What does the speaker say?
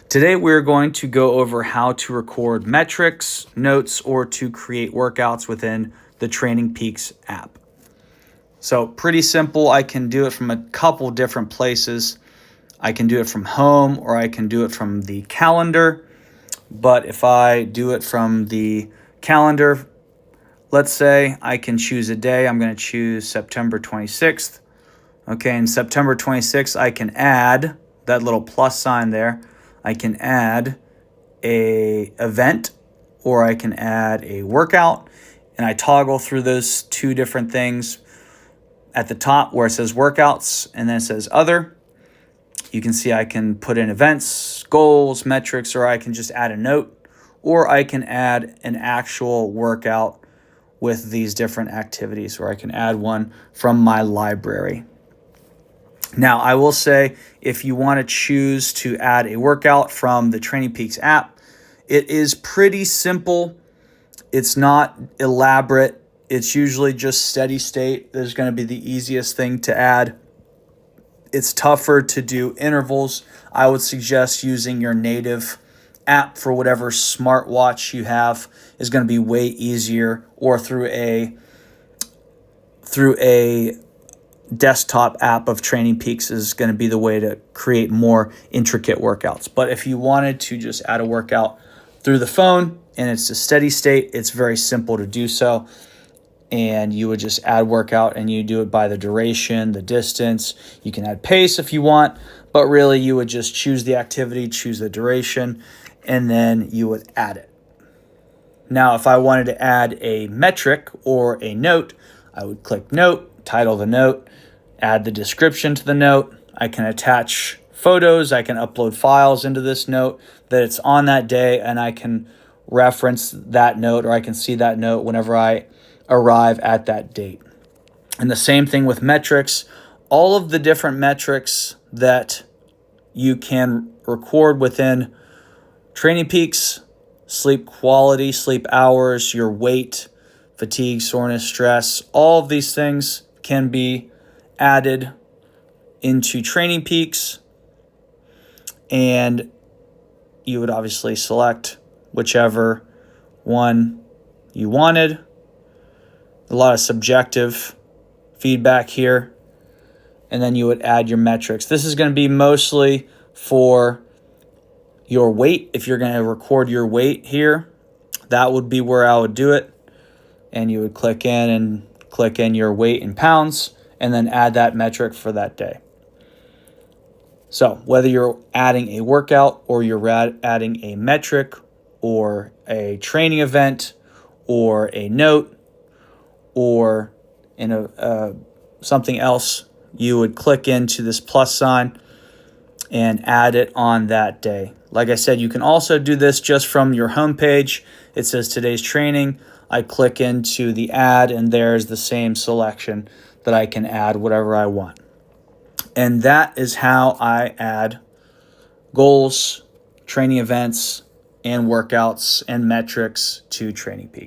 Today we're going to go over how to record metrics, notes, or to create workouts within the TrainingPeaks app. So pretty simple. I can do it from a couple different places. I can do it from home or I can do it from the calendar. But if I do it from the calendar, let's say I can choose a day. I'm going to choose September 26th. Okay, in September 26th, I can add that little plus sign there. I can add a event or I can add a workout, and I toggle through those two different things. At the top where it says workouts and then it says other, you can see I can put in events, goals, metrics, or I can just add a note, or I can add an actual workout with these different activities, or I can add one from my library. Now, I will say, if you want to choose to add a workout from the TrainingPeaks app, it is pretty simple. It's not elaborate. It's usually just steady state. There's going to be the easiest thing to add. It's tougher to do intervals. I would suggest using your native app for whatever smartwatch you have is going to be way easier, or through a desktop app of TrainingPeaks is going to be the way to create more intricate workouts. But if you wanted to just add a workout through the phone and it's a steady state, it's very simple to do so. And you would just add workout and you do it by the duration, the distance. You can add pace if you want, but really you would just choose the activity, choose the duration, and then you would add it. Now, if I wanted to add a metric or a note, I would click note, title the note, add the description to the note. I can attach photos. I can upload files into this note that it's on that day, and I can reference that note, or I can see that note whenever I arrive at that date. And the same thing with metrics. All of the different metrics that you can record within TrainingPeaks: sleep quality, sleep hours, your weight, fatigue, soreness, stress, all of these things can be added into TrainingPeaks, and you would obviously select whichever one you wanted. A lot of subjective feedback here, and then you would add your metrics. This is going to be mostly for your weight. If you're going to record your weight here, that would be where I would do it, and you would click in your weight in pounds and then add that metric for that day. So whether you're adding a workout or you're adding a metric or a training event or a note or in something else, you would click into this plus sign and add it on that day. Like I said, you can also do this just from your homepage. It says today's training. I click into the add, and there's the same selection that I can add whatever I want. And that is how I add goals, training events, and workouts and metrics to TrainingPeaks.